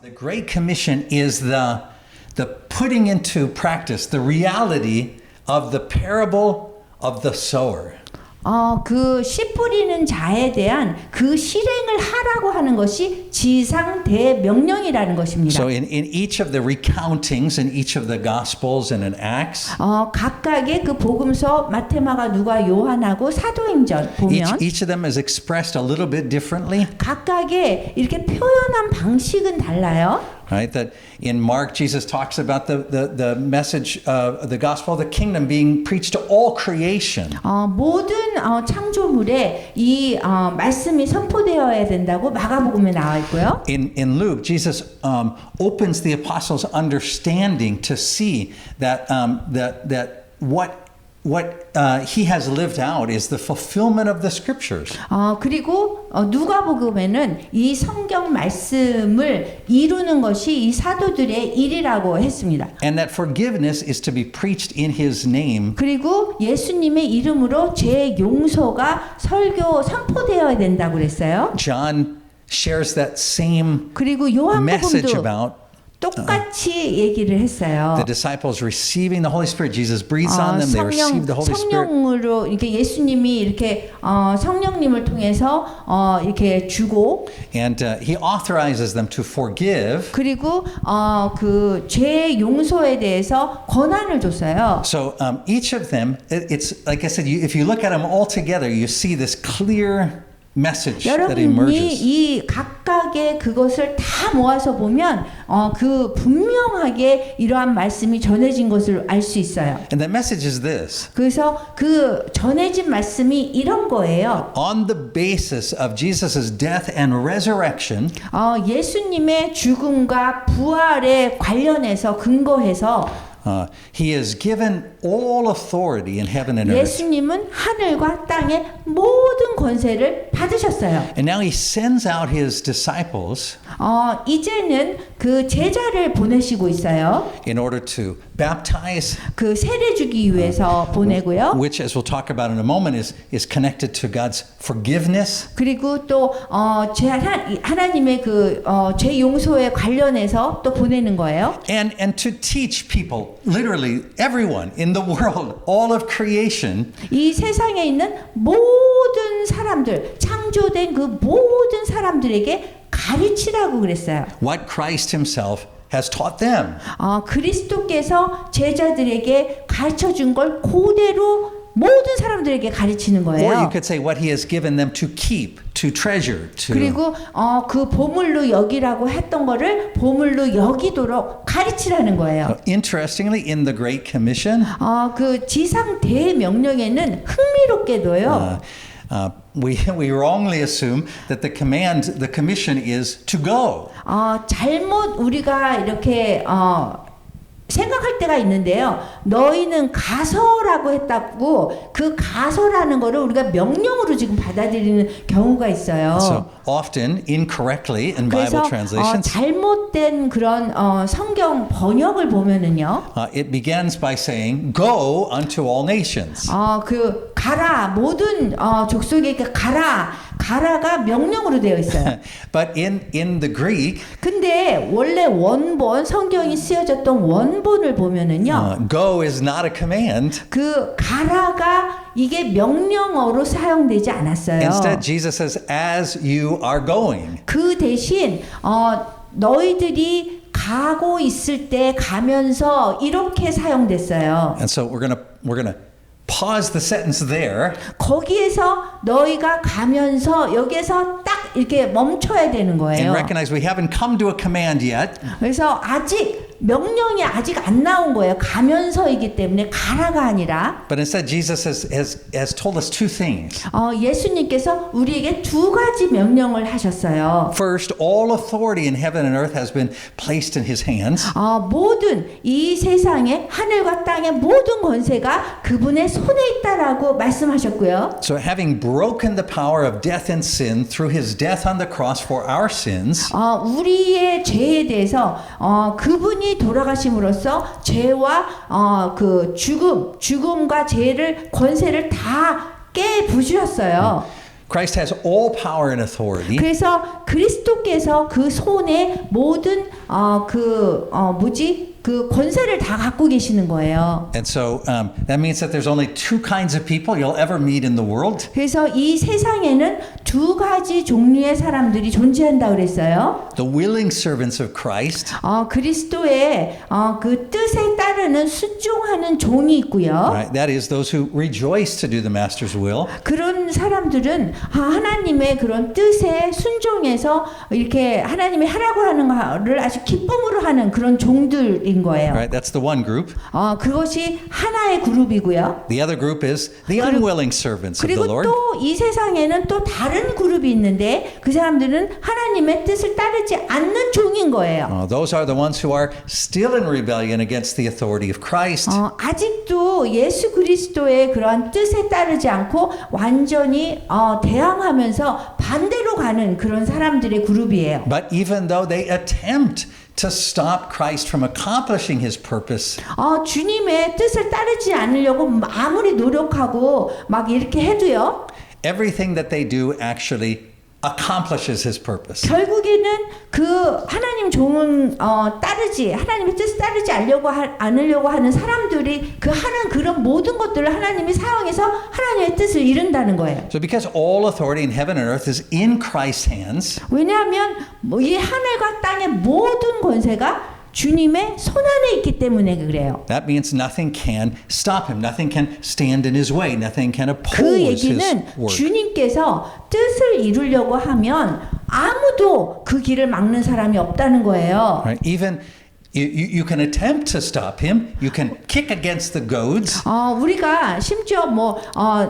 The Great Commission is the putting into practice the reality of the parable of the sower. 그 씨 뿌리는 자에 대한 그 실행을 하라고 하는 것이 지상 대명령이라는 것입니다. So in each of the recountings in each of the Gospels and in Acts, 각각의 그 복음서 마태마가 누가 요한하고 사도행전 보면 each of them is expressed a little bit differently. 각각의 이렇게 표현한 방식은 달라요. Right, that in Mark, Jesus talks about the message of the gospel of the kingdom being preached to all creation. 모든 창조물에 이 말씀이 선포되어야 된다고 마가복음에 나와 있고요. In Luke, Jesus opens the apostles' understanding to see that that what he has lived out is the fulfillment of the scriptures. 그리고 누가복음에는 이 성경 말씀을 이루는 것이 이 사도들의 일이라고 했습니다. And that forgiveness is to be preached in his name. 그리고 예수님의 이름으로 죄 용서가 설교 선포되어야 된다고 그랬어요. John shares that same 그리고 message 요한복음도 about 똑같이 얘기를 했어요. the disciples receiving the Holy Spirit. Jesus breathes on them. They receive the Holy Spirit. 성령으로 이렇게 예수님이 이렇게 성령님을 통해서 이렇게 주고 And he authorizes them to forgive. 그리고 그 죄 용서에 대해서 권한을 줬어요. So each of them, it's like I said, if you look at them all together, you see this clear message that 여러분이 emerges. 이 각각의 그것을 다 모아서 보면 그 분명하게 이러한 말씀이 전해진 것을 알 수 있어요. And that message is this. 그래서 그 전해진 말씀이 이런 거예요. On the basis of Jesus' death and resurrection, 예수님의 죽음과 부활에 관련해서 근거해서 he has given all authority in heaven and earth. 예수님은 하늘과 땅의 모든 권세를 받으셨어요. And now he sends out his disciples 이제는 그 제자를 보내시고 있어요. in order to baptize, 그 세례 주기 위해서 보내고요. which, as we'll talk about in a moment, is connected to God's forgiveness. 그리고 또 하나님의 그 죄 용서에 관련해서 또 보내는 거예요. And to teach people, literally everyone in the world, all of creation, 이 세상에 있는 모든 사람들, 창조된 그 모든 사람들에게 가르치라고 그랬어요. what Christ himself has taught them. 그리스도께서 제자들에게 가르쳐 준 걸 그대로 모든 사람들에게 가르치는 Or you 거예요. could say what he has given them to keep, to treasure, to. 그리고 그 보물로 여기라고 했던 거를 보물로 여기도록 가르치라는 거예요. Interestingly, in the Great Commission, 그 지상 대명령에는 흥미롭게도요. we wrongly assume that the commission is to go. 잘못 우리가 이렇게 생각할 때가 있는데요. 너희는 가서라고 했다고 그 가서라는 거를 우리가 명령으로 지금 받아들이는 경우가 있어요. So often, incorrectly in Bible 그래서 translations, 잘못된 그런 성경 번역을 보면은요. it begins by saying, "Go unto all nations." 그 가라 모든 족속에게 가라가 명령으로 되어 있어요. But in the Greek, 근데 원래 원본 성경이 쓰여졌던 원본을 보면은요. go is not a command. 그 가라가 이게 명령어로 사용되지 않았어요. Instead, Jesus says, "As you are going." 그 대신 너희들이 가고 있을 때 가면서 이렇게 사용됐어요. And so we're gonna pause the sentence there. 거기에서 너희가 가면서 여기에서 딱 이렇게 멈춰야 되는 And 거예요. recognize we haven't come to a command yet. 그래서 명령이 아직 안 나온 거예요. 가면서이기 때문에 가라가 아니라. But instead, Jesus has told us two things. 예수님께서 우리에게 두 가지 명령을 하셨어요. First, all authority in heaven and earth has been placed in his hands. 모든 이 세상의 하늘과 땅의 모든 권세가 그분의 손에 있다라고 말씀하셨고요. So having broken the power of death and sin through his death on the cross for our sins, 우리의 죄에 대해서 그분이 돌아가심으로써 죄와 그 죽음과 죄를 권세를 다 깨부수셨어요. Christ has all power and authority. 그래서 그리스도께서 그 손에 모든 그 권세를 다 갖고 계시는 거예요. And so that means that there's only two kinds of people you'll ever meet in the world. 그래서 이 세상에는 두 가지 종류의 사람들이 존재한다 그랬어요. The willing servants of Christ. 그리스도의 그 뜻에 따르는 순종하는 종이 있고요. Right? That is those who rejoice to do the master's will. 그런 사람들은 하나님의 그런 뜻에 순종해서 이렇게 하나님이 하라고 하는 거를 아주 기쁨으로 하는 그런 종들인 거예요. Right? That's the one group. 그것이 하나의 그룹이고요. The other group is the unwilling servants of the 그리고 Lord. 또 이 세상에는 또 다른 그룹이 있는데 그 사람들은 하나님의 뜻을 따르지 않는 종인 거예요. Those are the ones who are still in rebellion against the authority of Christ. 아직도 예수 그리스도의 그러한 뜻에 따르지 않고 완전히 대항하면서 반대로 가는 그런 사람들의 그룹이에요. But even though they attempt to stop Christ from accomplishing his purpose, 주님의 뜻을 따르지 않으려고 아무리 노력하고 막 이렇게 해도요. everything that they do actually accomplishes his purpose. 결국에는 그 하나님 종은 하나님의 뜻을 따르지 않으려고 하는 사람들이 그 하는 그런 모든 것들을 하나님이 사용해서 하나님의 뜻을 이룬다는 거예요. So because all authority in heaven and earth is in Christ's hands, 왜냐하면 이 하늘과 땅의 모든 권세가 주님의 손 안에 있기 때문에 그래요. that means nothing can stop him. Nothing can stand in his way. Nothing can 그 oppose his 얘기는 work. 주님께서 뜻을 이루려고 하면 아무도 그 길을 막는 사람이 없다는 거예요. Right? Even you can attempt to stop him. You can kick against the goads. 우리가 심지어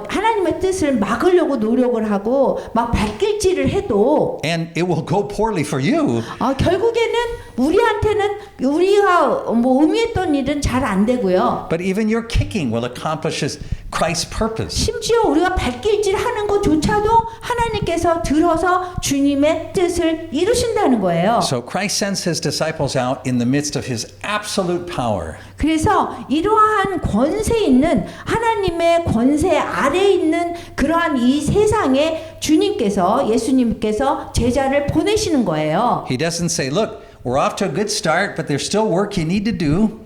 하나님의 뜻을 막으려고 노력을 하고 막 발길질을 해도 And it will go poorly for you. 결국에는 우리한테는 우리가 의미했던 일은 잘 안 되고요. But even your kicking will accomplish Christ's purpose. 심지어 우리가 발길질하는 것조차도 하나님께서 들어서 주님의 뜻을 이루신다는 거예요. So Christ sends his disciples out in the midst of his absolute power. 그래서 이러한 권세 있는 하나님의 권세 아래에 있는 그러한 이 세상에 주님께서 예수님께서 제자를 보내시는 거예요. He doesn't say, look, we're off to a good start, but there's still work you need to do.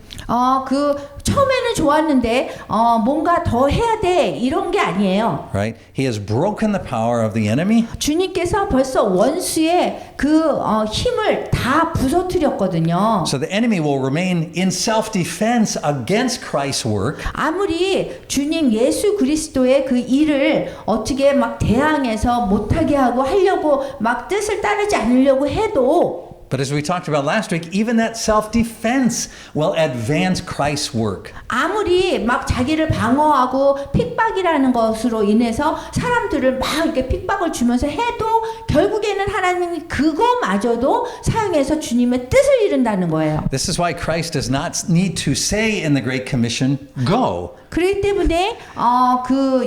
처음에는 좋았는데 뭔가 더 해야 돼 이런 게 아니에요. Right? He has broken the power of the enemy. 주님께서 벌써 원수의 그 힘을 다 부서뜨렸거든요. So the enemy will remain in self-defense against Christ's work. 아무리 주님 예수 그리스도의 그 일을 어떻게 막 대항해서 못하게 하려고 막 뜻을 따르지 않으려고 해도 But as we talked about last week, even that self-defense will advance Christ's work. 아무리 막 자기를 방어하고 핍박이라는 것으로 인해서 사람들을 막 이렇게 핍박을 주면서 해도 결국에는 하나님이 그거마저도 사용해서 주님의 뜻을 이룬다는 거예요. This is why Christ does not need to say in the Great Commission, go. 그렇기 때문에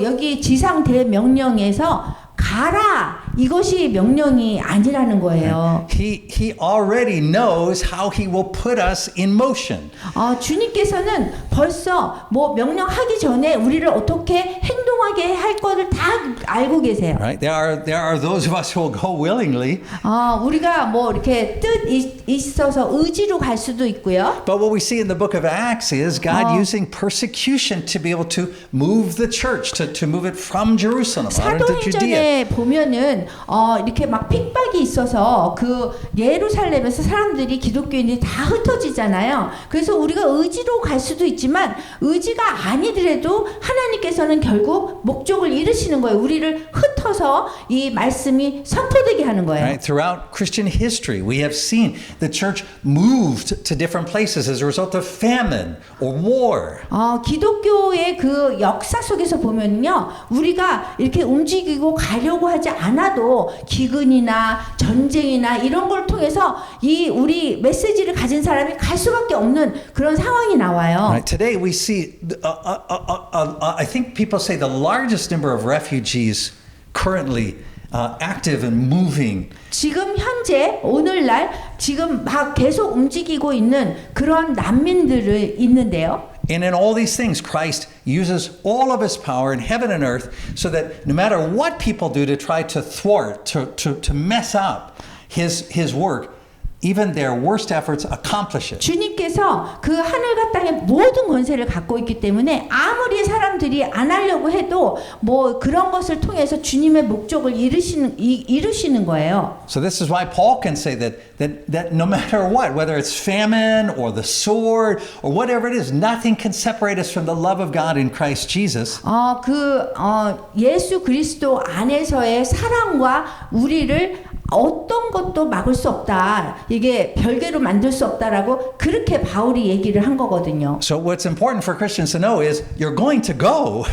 여기 지상 대명령에서 가라 이것이 명령이 아니라는 거예요. He already knows how he will put us in motion. 주님께서는 벌써 명령하기 전에 우리를 어떻게 행동하게 할 거를 다 알고 계세요. Right? There are those of us who will go willingly. 우리가 이렇게 뜻 있어서 의지로 갈 수도 있고요. But what we see in the book of Acts is God using persecution to be able to move the church, to move it from Jerusalem out into Judea. 보면은 이렇게 막 핍박이 있어서 그 예루살렘에서 사람들이 기독교인들이 다 흩어지잖아요. 그래서 우리가 의지로 갈 수도 있지만 의지가 아니더라도 하나님께서는 결국 목적을 이루시는 거예요. 우리를 흩어서 이 말씀이 선포되게 하는 거예요. Right? Throughout Christian history, we have seen the church moved to different places as a result of famine or war. 기독교의 그 역사 속에서 보면요, 우리가 이렇게 움직이고 가려고 하지 않아도 기근이나 전쟁이나 이런 걸 통해서 이 우리 메시지를 가진 사람이 갈 수밖에 없는 그런 상황이 나와요. Right? Today we see, I think people say the largest number of refugees currently active and moving. 지금 현재 오늘날 지금 막 계속 움직이고 있는 그런 난민들이 있는데요. And in all these things, Christ uses all of his power in heaven and earth so that no matter what people do to try to thwart, to mess up his work, even their worst efforts accomplish it. 주님께서 그 하늘과 땅의 모든 권세를 갖고 있기 때문에 아무리 사람들이 안 하려고 해도 뭐 그런 것을 통해서 주님의 목적을 이루시는 거예요. So this is why Paul can say that no matter what, whether it's famine or the sword or whatever it is, nothing can separate us from the love of God in Christ Jesus. 예수 그리스도 안에서의 사랑과 우리를 어떤 것도 막을 수 없다. 이게 별개로 만들 수 없다라고 그렇게 바울이 얘기를 한 거거든요. So what's important for Christians to know is you're going to go.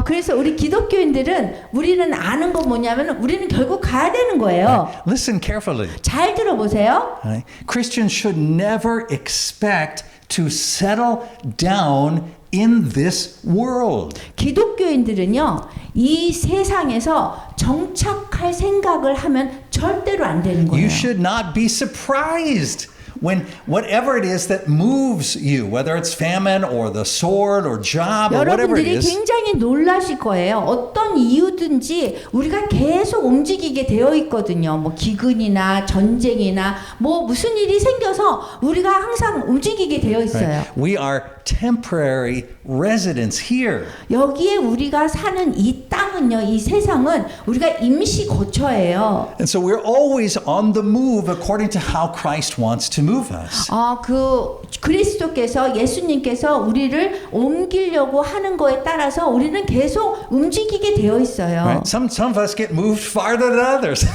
그래서 우리 기독교인들은 우리는 아는 건 뭐냐면 우리는 결국 가야 되는 거예요. Listen carefully. 잘 들어보세요. Right? Christians should never expect to settle down in this world. 기독교인들은요, 이 세상에서 정착할 생각을 하면 절대로 안 되는 거예요. You should not be surprised when whatever it is that moves you, whether it's famine or the sword or job or whatever it 여러분들이 is. 굉장히 놀라실 거예요. 어떤 이유든지 우리가 계속 움직이게 되어 있거든요. 뭐 기근이나 전쟁이나 뭐 무슨 일이 생겨서 우리가 항상 움직이게 되어 있어요. We are temporary residents here. 여기에 우리가 사는 이 땅은요, 이 세상은 우리가 임시 거처예요. And so we're always on the move according to how Christ wants to move us. 그리스도께서 예수님께서 우리를 옮기려고 하는 거에 따라서 우리는 계속 움직이게 되어 있어요. Right? Some of us get moved farther than others.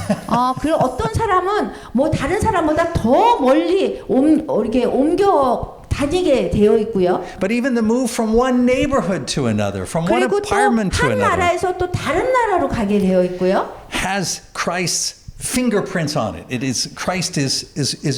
그리고 어떤 사람은 뭐 다른 사람보다 더 멀리 이렇게 옮겨 다니게 되어 있고요. But even the move from one neighborhood to another, from one 그리고 또 apartment to 한 another, 나라에서 또 다른 나라로 가게 되어 있고요. has Christ's fingerprints on it. It is Christ is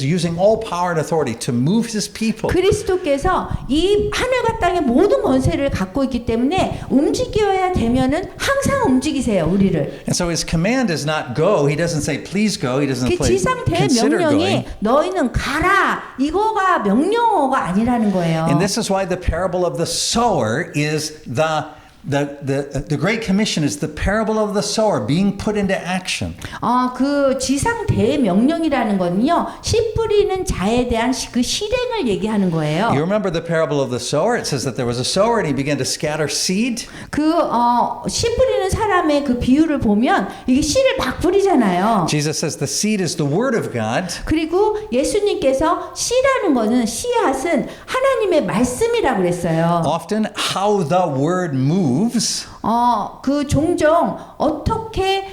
using all power and authority to move his people. 그리스도께서 이 하늘과 땅의 모든 권세를 갖고 있기 때문에 움직여야 되면은 항상 움직이세요, 우리를. And so his command is not go. He doesn't say please go. He doesn't 그 지상 consider 대명령이 going. 너희는 가라 이거가 명령어가 아니라는 거예요. And this is why the parable of the sower is the Great Commission is the parable of the sower being put into action. 그 지상 대명령이라는 거는요, 씨 뿌리는 자에 대한 그 실행을 얘기하는 거예요. You remember the parable of the sower? It says that there was a sower and he began to scatter seed. 씨 뿌리는 사람의 그 비유를 보면 이게 씨를 막 뿌리잖아요. Jesus says the seed is the word of God. 그리고 예수님께서 씨라는 거는 씨앗은 하나님의 말씀이라고 그랬어요. Often how the word moves. 그 종종 어떻게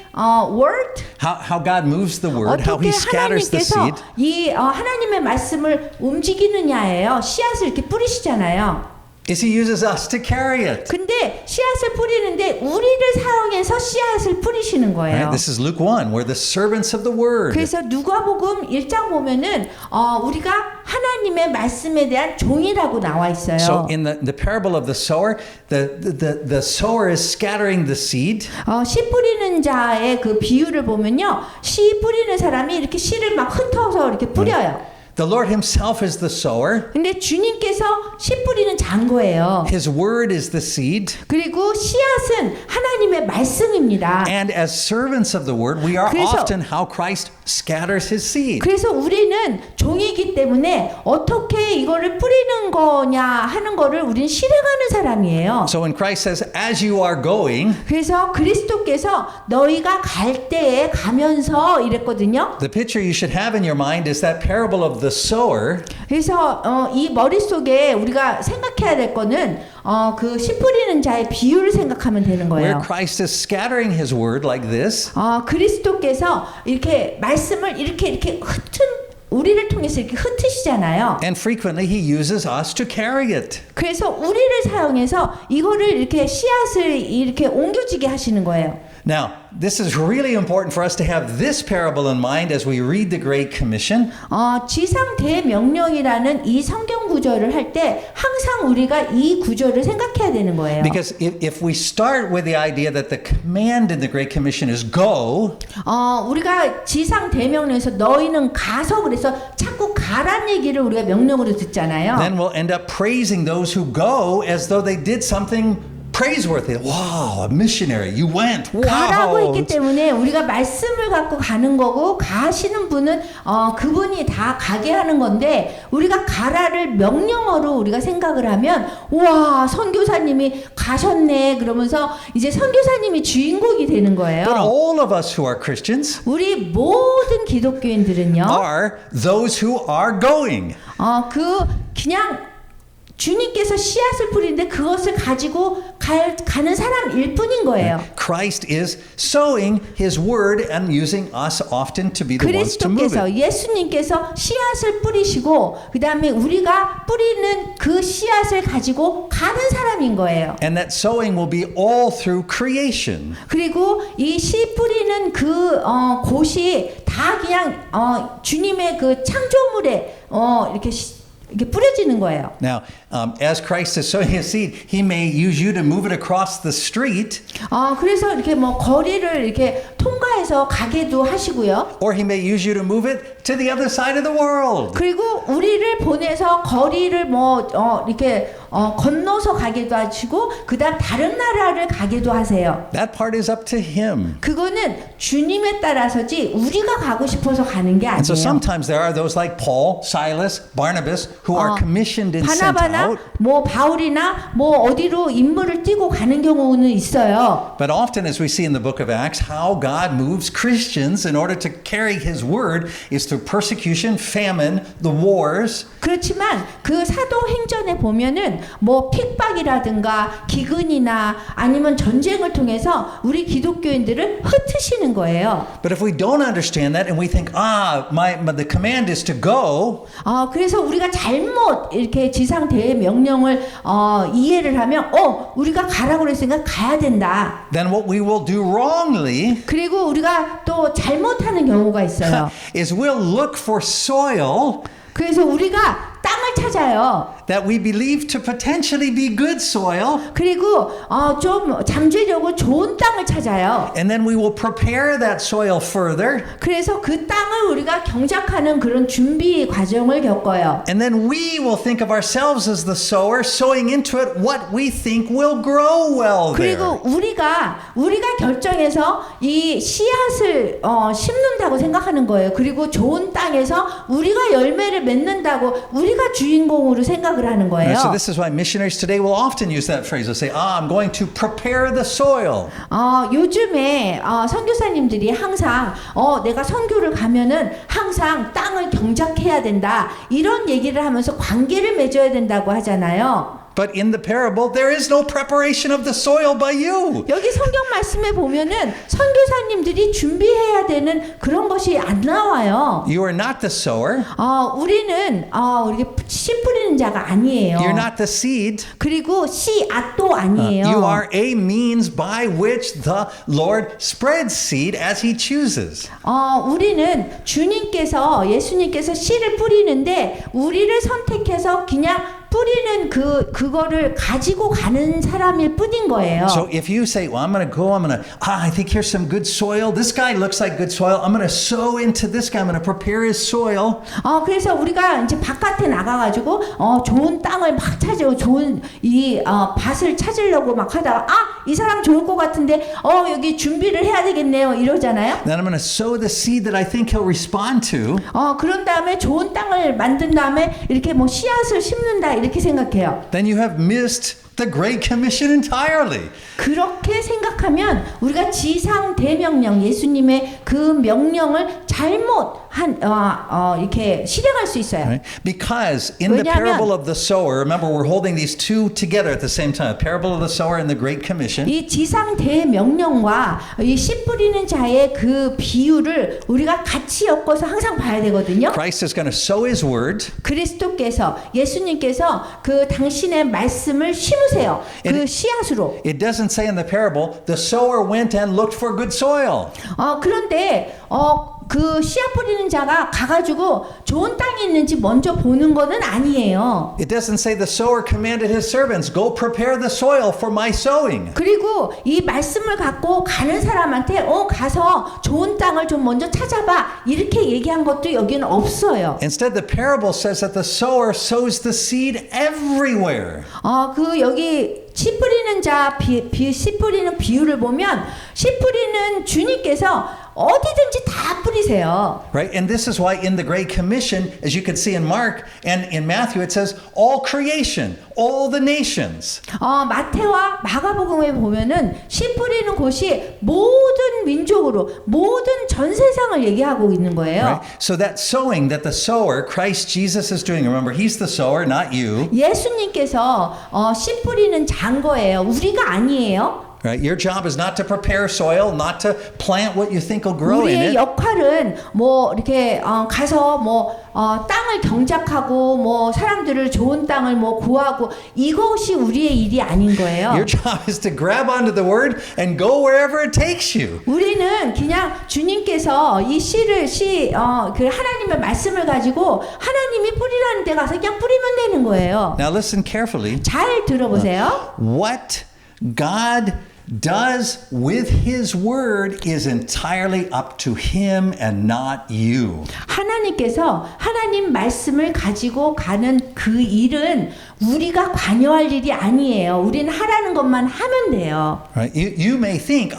word How God moves the word, how 어떻게 he scatters the 하나님께서 seed. 이 하나님의 말씀을 움직이느냐예요. 씨앗을 이렇게 뿌리시잖아요. Is he uses us to carry it. 근데 씨앗을 뿌리는데 우리를 사용해서 씨앗을 뿌리시는 거예요. Right? This is Luke 1. We're the servants of the word. 그래서 누가복음 1장 보면은 우리가 하나님의 말씀에 대한 종이라고 나와 있어요. So in the parable of the sower, the sower is scattering the seed. 씨 뿌리는 자의 그 비유를 보면요, 씨 뿌리는 사람이 이렇게 씨를 막 흩어서 이렇게 뿌려요. The Lord himself is the sower. 근데 주님께서 씨 뿌리는 자인 거예요. His word is the seed. 그리고 씨앗은 하나님의 말씀입니다. And as servants of the word, we are 그래서- often how Christ scatters his seed. 그래서 우리는 종이기 때문에 어떻게 이거를 뿌리는 거냐 하는 거를 우리는 실행하는 사람이에요. So when Christ says, as you are going, 그래서 그리스도께서 너희가 갈 때에 가면서 이랬거든요. the picture you should have in your mind is that parable of the sower. 그래서 이 머릿속에 우리가 생각해야 될 거는 그 씨 뿌리는 자의 비유를 생각하면 되는 Where 거예요. Christ is scattering his word like this, 그리스도께서 이렇게 말씀을 이렇게 우리를 통해서 이렇게 흩으시잖아요. and frequently he uses us to carry it. 그래서 우리를 사용해서 이거를 이렇게 씨앗을 이렇게 옮겨지게 하시는 거예요. Now, this is really important for us to have this parable in mind as we read the Great Commission. 지상 대명령이라는 이 성경 구절을 할 때 항상 우리가 이 구절을 생각해야 되는 거예요. Because if we start with the idea that the command in the Great Commission is go, 우리가 지상 대명령에서 너희는 가서 그래서 자꾸 가란 얘기를 우리가 명령으로 듣잖아요. then we'll end up praising those who go as though they did something praiseworthy. Wow, a missionary, you went. 가라고 Wow. 했기 때문에 우리가 말씀을 갖고 가는 거고 가시는 분은 그분이 다 가게 하는 건데 우리가 가라를 명령어로 우리가 생각을 하면 와 선교사님이 가셨네 그러면서 이제 선교사님이 주인공이 되는 거예요. But all of us who are Christians 우리 모든 기독교인들은요. are those who are going. 그냥 주님께서 씨앗을 뿌리는데 그것을 가지고 가는 사람일 뿐인 거예요. Christ is sowing his word and using us often to be the ones to move 그리스도께서 it. 예수님께서 씨앗을 뿌리시고 그 다음에 우리가 뿌리는 그 씨앗을 가지고 가는 사람인 거예요. And that sowing will be all through creation. 그리고 이 씨 뿌리는 그 곳이 다 그냥 주님의 그 창조물에 이렇게 뿌려지는 거예요. Now, as Christ is sowing his seed, he may use you to move it across the street, 그래서 이렇게 뭐 거리를 이렇게 통과해서 가게도 하시고요. or he may use you to move it to the other side of the world. 그리고 우리를 보내서 거리를 이렇게 건너서 가게도 하시고 그다음 다른 나라를 가게도 하세요. That part is up to him. 그거는 주님에 따라서지 우리가 가고 싶어서 가는 게 And so 아니에요. sometimes there are those like Paul, Silas, Barnabas who are commissioned and sent 바나바나 out. 뭐 바울이나 뭐 어디로 임무를 띠고 가는 경우는 있어요. But often, as we see in the book of Acts, how God moves Christians in order to carry his word is through persecution, famine, the wars. 그렇지만 그 사도행전에 보면은 뭐 핍박이라든가 기근이나 아니면 전쟁을 통해서 우리 기독교인들을 흩으시는 거예요. But if we don't understand that and we think, the command is to go, 그래서 우리가 잘못 이렇게 지상 대명령을 이해를 하면 우리가 가라고 그랬으니까 가야 된다. then what we will do wrongly 그리고 우리가 또 잘못하는 경우가 있어요. is we'll look for soil 그래서 우리가 땅을 찾아요. that we believe to potentially be good soil, 그리고 좀 잠재력으로 좋은 땅을 찾아요. and then we will prepare that soil further, 그래서 그 땅을 우리가 경작하는 그런 준비 과정을 겪어요. and then we will think of ourselves as the sower, sowing into it what we think will grow well there. 그리고 우리가 결정해서 이 씨앗을 심는다고 생각하는 거예요. 그리고 좋은 땅에서 우리가 열매를 맺는다고 우리가 주인공으로 생각을 하는 거예요. So this is why missionaries today will often use that phrase. They'll say, I'm going to prepare the soil. 요즘에 선교사님들이 항상 내가 선교를 가면은 항상 땅을 경작해야 된다 이런 얘기를 하면서 관계를 맺어야 된다고 하잖아요. But in the parable, there is no preparation of the soil by you. 여기 성경 말씀에 보면은 선교사님들이 준비해야 되는 그런 것이 안 나와요. You are not the sower. 우리는 이렇게 씨 뿌리는 자가 아니에요. You're not the seed. 그리고 씨앗도 아니에요. You are a means by which the Lord spreads seed as He chooses. 우리는 예수님께서 씨를 뿌리는데 우리를 선택해서 그냥 뿌리는 그거를 가지고 가는 사람일 뿐인 거예요. So if you say, well, I think here's some good soil. This guy looks like good soil. I'm going to sow into this guy. I'm going to prepare his soil. 그래서 우리가 이제 바깥에 나가가지고 좋은 땅을 막 찾으고 좋은 이 밭을 찾으려고 막 하다가 이 사람 좋을 것 같은데 여기 준비를 해야 되겠네요 이러잖아요. Then I'm going to sow the seed that I think he'll respond to. 그런 다음에 좋은 땅을 만든 다음에 이렇게 뭐 씨앗을 심는다 이렇게 생각해요. Then you have missed the Great Commission entirely. 그렇게 생각하면 우리가 지상 대명령 예수님의 그 명령을 잘못 이렇게 실행할 수 있어요. Right? Because in the parable of the sower, remember we're holding these two together at the same time. Parable of the sower and the Great Commission. 이 지상 대명령과 이 씨 뿌리는 자의 그 비유를 우리가 같이 엮어서 항상 봐야 되거든요. Christ is going to sow His word. 그리스도께서 예수님께서 그 당신의 말씀을 심을 심으세요. 그 씨앗으로. It doesn't say in the parable, the sower went and looked for good soil. 그런데 그 씨앗 뿌리는 자가 가가지고 좋은 땅이 있는지 먼저 보는 거는 아니에요. It doesn't say the sower commanded his servants, go prepare the soil for my sowing. 그리고 이 말씀을 갖고 가는 사람한테 가서 좋은 땅을 좀 먼저 찾아봐 이렇게 얘기한 것도 여기는 없어요. Instead, the parable says that the sower sows the seed everywhere. 그 여기 씨 뿌리는 자, 씨 뿌리는 비유를 보면 씨 뿌리는 주님께서 어디든지 다 뿌리세요. Right? And this is why in the Great Commission, as you can see in Mark and in Matthew, it says all creation, all the nations. 마태와 마가복음에 보면은 씨 뿌리는 곳이 모든 민족으로 모든 전 세상을 얘기하고 있는 거예요. Right? So that sowing that the sower, Christ Jesus, is doing, remember, he's the sower, not you. 예수님께서 씨 뿌리는 자인 거예요. 우리가 아니에요. Right? Your job is not to prepare soil, not to plant what you think will grow in 우리의 it. 역할은 뭐 이렇게 가서 땅을 경작하고 뭐 사람들을 좋은 땅을 뭐 구하고 이것이 우리의 일이 아닌 거예요. Your job is to grab onto the word and go wherever it takes you. 우리는 그냥 주님께서 이 그 하나님의 말씀을 가지고 하나님이 뿌리라는 데 가서 그냥 뿌리면 되는 거예요. Now listen carefully. 잘 들어보세요. What God does with his word is entirely up to him and not you. 하나님께서 하나님 말씀을 가지고 가는 그 일은 우리가 관여할 일이 아니에요. 우리는 하라는 것만 하면 돼요. Right? You may think,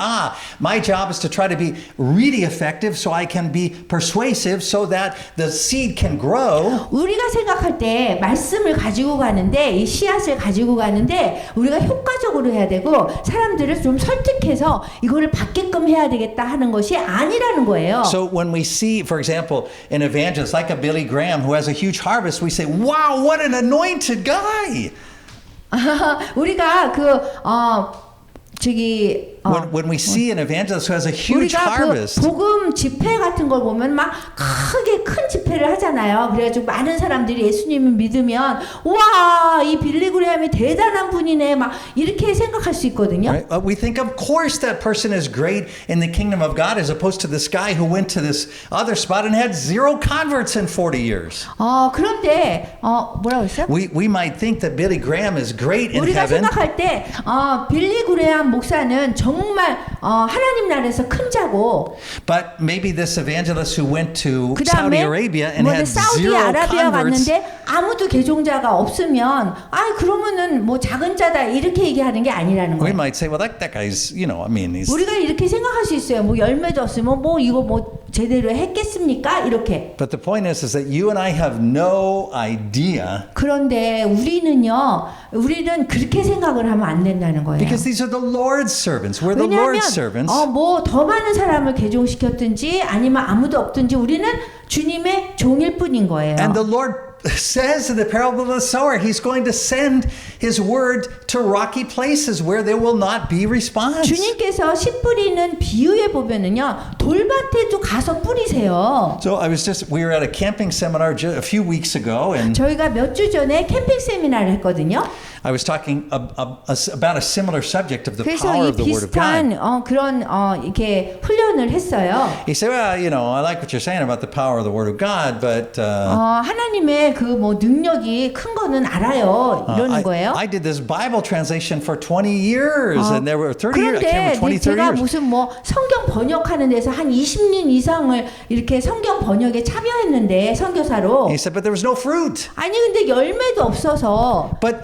my job is to try to be really effective so I can be persuasive so that the seed can grow. 우리가 생각할 때 말씀을 가지고 가는데 이 씨앗을 가지고 가는데 우리가 효과적으로 해야 되고 사람들을 좀 설득해서 이거를 받게끔 해야 되겠다 하는 것이 아니라는 거예요. So when we see, for example, an evangelist like a Billy Graham who has a huge harvest, we say, wow, what an anointed guy. 우리가 When we see an evangelist who has a huge 우리가 harvest, 그 복음 집회 같은 걸 보면 막 크게 큰 집회를 하잖아요. 그래가지고 많은 사람들이 예수님을 믿으면 와, 이 빌리 그레함이 대단한 분이네 막 이렇게 생각할 수 있거든요. right? We think, of course, that person is great in the kingdom of God, as opposed to this guy who went to this other spot and had 0 converts in 40 years. 그런데 뭐라고 했어요? We might think that Billy Graham is great in 우리가 heaven. 생각할 때 빌리 그레함 목사는 정말 하나님 나라에서 큰 자고 But maybe this evangelist who went to 그 Saudi 다음에 Arabia and had 0 사우디아라비아 converts. 갔는데 아무도 개종자가 없으면 그러면은 뭐 작은 자다 이렇게 얘기하는 게 아니라는 We 거예요. might say, well, that guy's, I mean, he's. 우리가 이렇게 생각할 수 있어요. 뭐 열매도 없으면 뭐 이거 뭐 제대로 했겠습니까? 이렇게. But the point is that you and I have no idea. 그런데 우리는 그렇게 생각을 하면 안 된다는 거예요. Because these are the Lord's servants. We're the Lord's servants. 뭐 더 많은 사람을 개종시켰든지 아니면 아무도 없든지 우리는 주님의 종일 뿐인 거예요. And the Lord says in the parable of the sower, he's going to send his word to rocky places where there will not be response. 주님께서 씨 뿌리는 비유에 보면은요, 돌밭에도 가서 뿌리세요. So we were at a camping seminar a few weeks ago, and 저희가 몇 주 전에 캠핑 세미나를 했거든요. I was talking about a similar subject of the 그래서 power 이 of the word of God. 비슷한 그런 이렇게 훈련을 했어요. He said, well, I like what you're saying about the power of the word of God, but 하나님의 그 뭐 능력이 큰 거는 알아요. 이러는 거예요. I did this Bible translation for 20 years, and there were 30 years. I can't remember, 20, 30 제가 years. 무슨 뭐 성경 번역하는 데서 한 20년 이상을 이렇게 성경 번역에 참여했는데 선교사로. He said, but there was no fruit. 아니 근데 열매도 없어서. But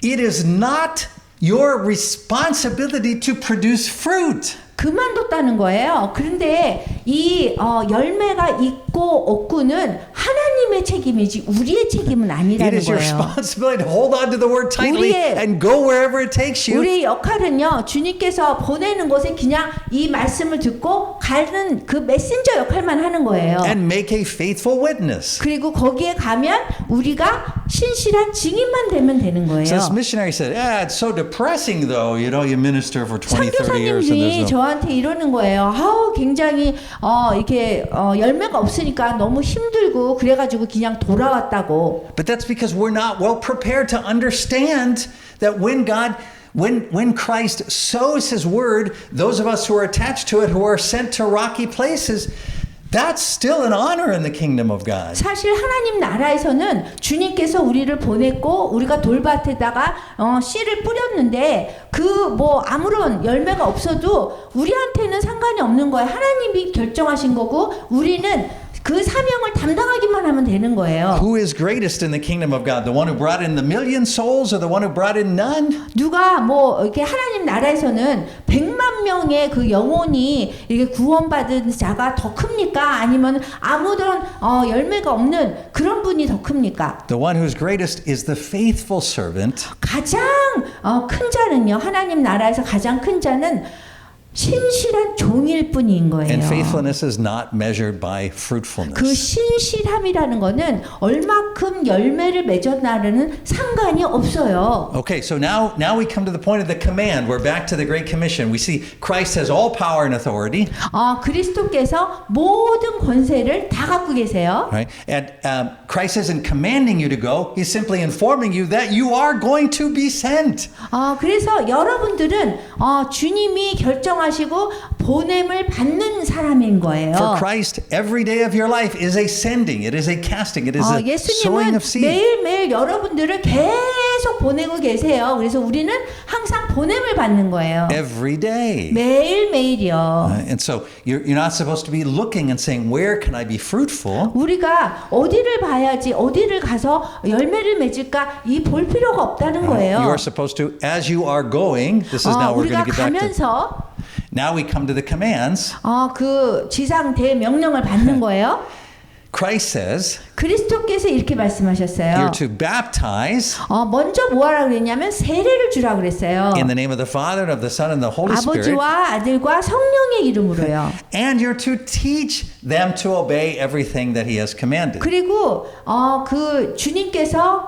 it is not your responsibility to produce fruit. 그만뒀다는 거예요. 그런데 이 열매가 있고 없고는 하나님의 책임이지 우리의 책임은 It 아니라는 is your 거예요. responsibility to hold on to the word tightly and go wherever it takes you. 우리의 역할은요, 주님께서 보내는 곳에 그냥 이 말씀을 듣고 가는 그 메신저 역할만 하는 거예요. And make a faithful witness. 그리고 거기에 가면 우리가 신실한 증인만 되면 되는 거예요. So this missionary said, it's so depressing though, you minister for 20, 30 years and 선교사님이 there's no. 저한테 이러는 거예요. 아우 굉장히 이렇게 열매가 없으니까 너무 힘들고 그래가지고 그냥 돌아왔다고. But that's because we're not well prepared to understand that when Christ sows his word, those of us who are attached to it, who are sent to rocky places, that's still an honor in the kingdom of God. 사실 하나님 나라에서는 주님께서 우리를 보냈고 우리가 돌밭에다가 씨를 뿌렸는데 그 뭐 아무런 열매가 없어도 우리한테는 상관이 없는 거예요. 하나님이 결정하신 거고 우리는 그 사명을 담당하기만 하면 되는 거예요. Who is greatest in the kingdom of God? The one who brought in the million souls or the one who brought in none? 누가 뭐 이렇게 하나님 나라에서는 100만 명의 그 영혼이 이렇게 구원받은 자가 더 큽니까? 아니면 아무런 열매가 없는 그런 분이 더 큽니까? The one who's greatest is the faithful servant. 가장 큰 자는요. 하나님 나라에서 가장 큰 자는 신실한 종일 뿐인 거예요. And faithfulness is not measured by fruitfulness. 그 신실함이라는 거는 얼마큼 열매를 맺었나라는 상관이 없어요. Okay, so now we come to the point of the command. We're back to the Great Commission. We see Christ has all power and authority. 그리스도께서 모든 권세를 다 갖고 계세요. Right? And Christ isn't commanding you to go. He's simply informing you that you are going to be sent. 그래서 여러분들은 주님이 결정하시고 보냄을 받는 사람인 거예요. For Christ, every day of your life is a sending. It is a casting. It is a sowing 예수님은 of seed. 매일매일 여러분들을 계속 보내고 계세요. 그래서 우리는 항상 보냄을 받는 거예요. Every day. 매일매일이요. And so you're not supposed to be looking and saying, where can I be fruitful? 우리가 어디를 봐야지 어디를 가서 열매를 맺을까 이 볼 필요가 없다는 거예요. You are supposed to, as you are going, this is now we're going 우리가 to get back to. 가면서 Now we come to the commands. 그 지상 대명령을 받는 거예요. Christ says, 그리스도께서 이렇게 말씀하셨어요. you're to baptize 먼저 뭐 하라 그랬냐면 세례를 주라 그랬어요. in the name of the Father and of the Son and the Holy Spirit. 아버지와 아들과 성령의 이름으로요. And you're to teach them to obey everything that He has commanded. 그리고 그 주님께서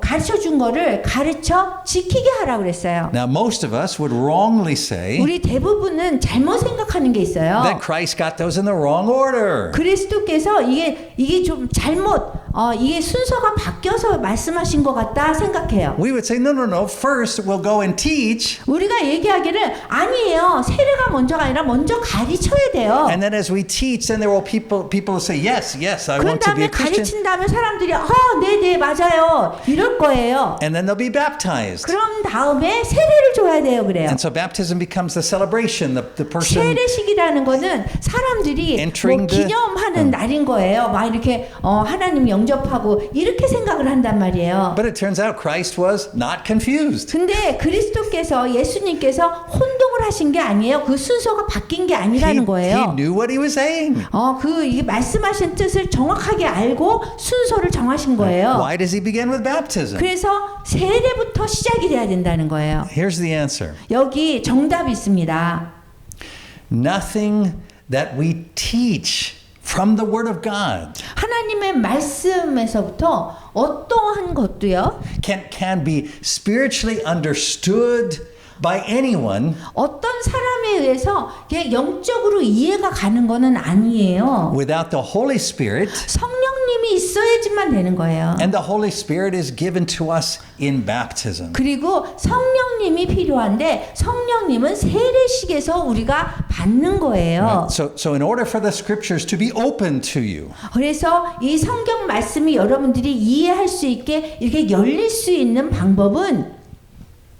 가르쳐 준 거를 가르쳐 지키게 하라 그랬어요. Now, most of us would wrongly say 우리 대부분은 잘못 생각하는 게 있어요. that Christ got those in the wrong order. 그리스도께서 이게 좀 잘못 이게 순서가 바뀌어서 말씀하신 것 같다 생각해요. We would say, no. First, we'll go and teach. 우리가 얘기하기를 아니에요. 세례가 먼저가 아니라 먼저 가르쳐야 돼요. And then as we teach, then there will people will say, yes, I 그런 want to be 다음에 a Christian. 가르친 다음에 사람들이 네 맞아요. 이럴 거예요. And then they'll be baptized. 그럼 다음에 세례를 줘야 돼요. 그래요. And so baptism becomes the celebration, the person. 세례식이라는 거는 사람들이 뭐 entering the- 기념하는 날인 거예요. 막 이렇게 하나님 영접하고 이렇게 생각을 한단 말이에요. But it turns out Christ was not confused. 근데 그리스도께서 예수님께서 혼동을 하신 게 아니에요. 그 순서가 바뀐 게 아니라는 He 거예요. knew what he was saying. 이게 말씀하신 뜻을 정확하게 알고 순서를 정하신 거예요. Why does he begin with baptism? 그래서 세례부터 시작이 돼야 된다는 거예요. Here's the answer. 여기 정답이 있습니다. Nothing that we teach from the Word of God 하나님의 말씀에서부터 어떠한 것도요. can be spiritually understood by anyone 어떤 사람에 의해서 그냥 영적으로 이해가 가는 거는 아니에요. without the Holy Spirit, 성령님이 있어야지만 되는 거예요. and the Holy Spirit is given to us in baptism. 그리고 성령님이 필요한데 성령님은 세례식에서 우리가 받는 거예요. So in order for the scriptures to be open to you, 그래서 이 성경 말씀이 여러분들이 이해할 수 있게 이렇게 열릴 수 있는 방법은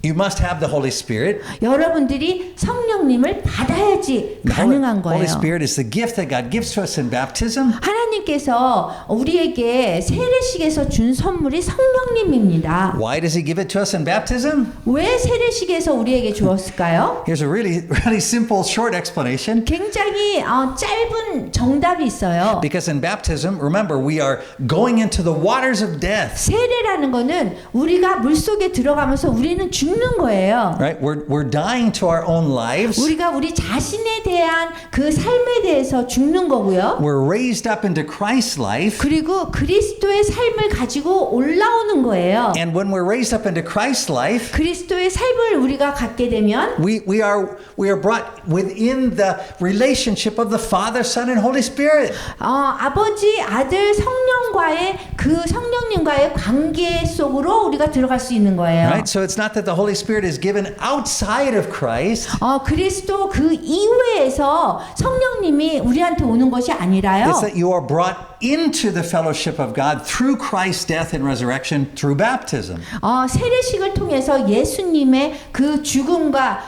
you must have the Holy Spirit. 여러분들이 성령님을 받아야지 가능한 거예요. Holy Spirit is the gift that God gives to us in baptism. 하나님께서 우리에게 세례식에서 준 선물이 성령님입니다. Why does He give it to us in baptism? 왜 세례식에서 우리에게 주었을까요? Here's a really simple, short explanation. 굉장히 짧은 정답이 있어요. Because in baptism, remember, we are going into the waters of death. 세례라는 거는 우리가 물속에 들어가면서 우리는 죽는 죽는 거예요. Right? We're dying to our own lives. 우리가 우리 자신에 대한 그 삶에 대해서 죽는 거고요. We're raised up into Christ's life. 그리고 그리스도의 삶을 가지고 올라오는 거예요. And when we're raised up into Christ's life, 그리스도의 삶을 우리가 갖게 되면 we are brought within the relationship of the Father, Son, and Holy Spirit. 아버지, 아들, 성령과의 그 성령님과의 관계 속으로 우리가 들어갈 수 있는 거예요. Right? So it's not that the Holy Spirit is given outside of Christ. 그리스도 그 이외에서 성령님이 우리한테 오는 것이 아니라요. It's that you are brought into the fellowship of God through Christ's death and resurrection through baptism. 세례식을 통해서 예수님의 그 죽음과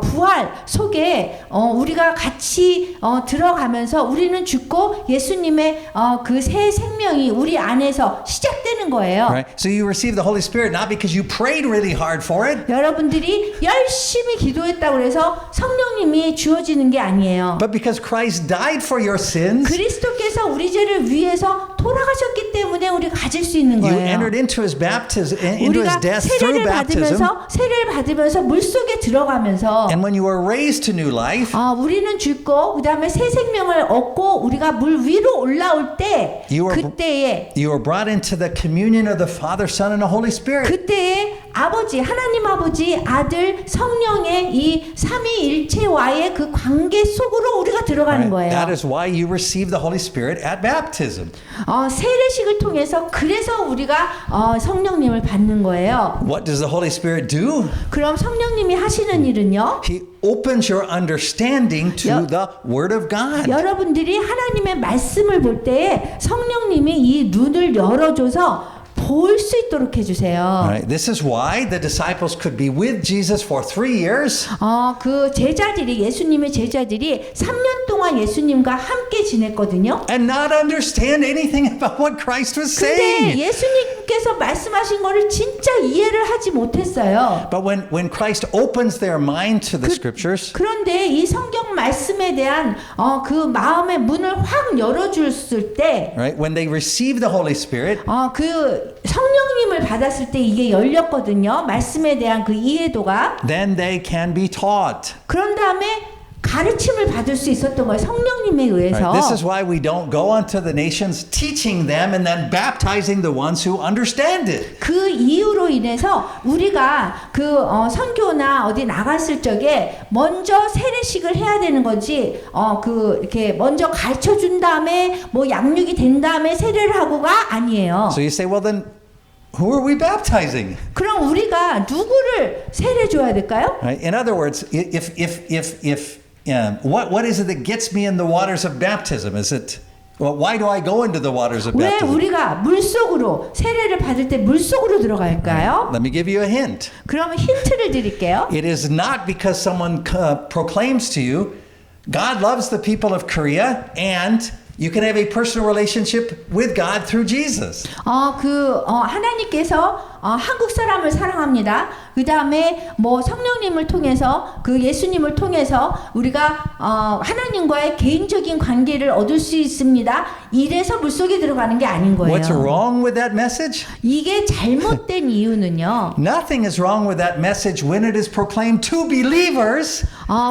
부활 속에 우리가 같이 들어가면서 우리는 죽고 예수님의 그 새 생명이 우리 안에서 시작되는 거예요. Right? So you receive the Holy Spirit not because you prayed really hard for it, 여러분들이 열심히 기도했다고 해서 성령님이 주어지는 게 아니에요. but because Christ died for your sins. 그리스도께서 우리 죄를 위해서 돌아가셨기 때문에 우리가 가질 수 있는 You 거예요. entered into his baptism, into his 우리가 death through baptism. 세례를 받으면서 물 속에 들어가면서 And when you were raised to new life, 우리는 죽고 그다음에 새 생명을 얻고 우리가 물 위로 올라올 때 그때에 you were brought into the communion of the Father, Son, and the Holy Spirit. 그때에 하나님 아버지, 아들, 성령의 이 삼위일체와의 그 관계 속으로 우리가 들어가는 거예요. That is why you receive the Holy Spirit at baptism. 세례식을 통해서 그래서 우리가 성령님을 받는 거예요. What does the Holy Spirit do? 그럼 성령님이 하시는 일은요? He opens your understanding to the Word of God. 여러분들이 하나님의 말씀을 볼 때에 성령님이 이 눈을 열어줘서 볼 수 있도록 해주세요. Right. This is why the disciples could be with Jesus for 3 years. 그 예수님의 제자들이 3년 동안 예수님과 함께 지냈거든요. And not understand anything about what Christ was 근데 saying. 예수님께서 말씀하신 거를 진짜 이해를 하지 못했어요. But when Christ opens their mind to the Scriptures, 그런데 이 성경 말씀에 대한 그 마음의 문을 확 열어줬을 때, right? When they receive the Holy Spirit, 그 성령님을 받았을 때 이게 열렸거든요. 말씀에 대한 그 이해도가. then they can be taught. 그런 다음에 가르침을 받을 수 있었던 거예요. 성령님에 의해서. Right. This is why we don't go unto the nations teaching them and then baptizing the ones who understand it. 그 이유로 인해서 우리가 그 선교나 어디 나갔을 적에 먼저 세례식을 해야 되는 거지. 이렇게 먼저 가르쳐 준 다음에 뭐 양육이 된 다음에 세례를 하고가 아니에요. So you say, well then, who are we baptizing? 그럼 우리가 누구를 세례 줘야 될까요? Right? In other words, what is it that gets me in the waters of baptism? Is it, well, why do I go into the waters of 왜 baptism? 우리가 물속으로 세례를 받을 때 물속으로 들어갈까요? Let me give you a hint. 그러면 힌트를 드릴게요. It is not because someone proclaims to you, God loves the people of Korea and you can have a personal relationship with God through Jesus. 하나님께서 한국 사람을 사랑합니다. 그 다음에 뭐 성령님을 통해서 그 예수님을 통해서 우리가 하나님과의 개인적인 관계를 얻을 수 있습니다. 이래서 물속에 들어가는 게 아닌 거예요. What's wrong with that message? 이게 잘못된 이유는요. Nothing is wrong with that message when it is proclaimed to believers.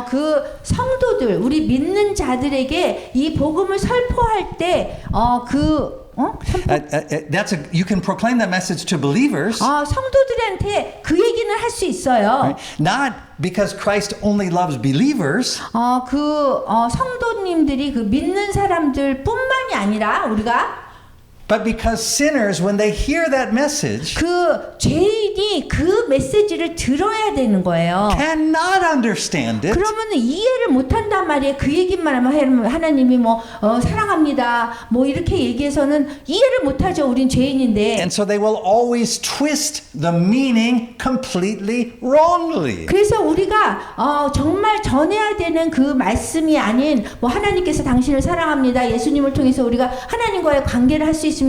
그 성도들, 우리 믿는 자들에게 이 복음을 설포할 때 You can proclaim that message to believers. 성도들한테 그 얘기는 할 수 있어요. Right? Not because Christ only loves believers. 성도님들이 그 믿는 사람들뿐만이 아니라 우리가 But because sinners, when they hear that message, 그 죄인이 그 메시지를 들어야 되는 거예요. cannot understand it. 그러면 이해를 못한단 말이에요. 그 얘기만 하면 하나님이 사랑합니다. 이렇게 얘기해서는 이해를 못하죠. 우린 죄인인데. And so they will always twist the meaning completely wrongly. 그래서 우리가 정말 전해야 되는 그 말씀이 아닌 하나님께서 당신을 사랑합니다. 예수님을 통해서 우리가 하나님과의 관계를 할 수 있습니다.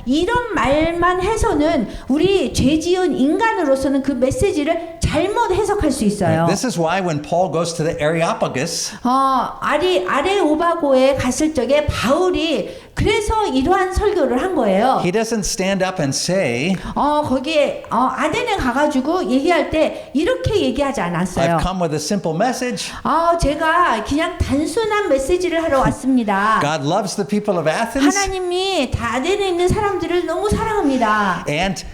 이런 말만 해서는 우리 죄지은 인간으로서는 그 메시지를 잘못 해석할 수 있어요. This is why when Paul goes to the Areopagus, 아레오바고에 갔을 적에 바울이 그래서 이러한 설교를 한 거예요. He doesn't stand up and say, 거기에 아덴에 가가지고 얘기할 때 이렇게 얘기하지 않았어요. I've come with a simple message. 제가 그냥 단순한 메시지를 하러 왔습니다. God loves the people of Athens. 하나님이 아덴에 있는 사람들을 너무 사랑합니다. And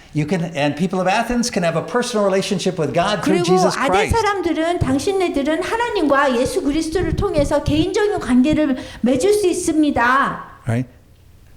people of Athens can have a personal relationship with God through 그리고 Jesus 아덴 Christ. 사람들은 당신네들은 하나님과 예수 그리스도를 통해서 개인적인 관계를 맺을 수 있습니다. Right?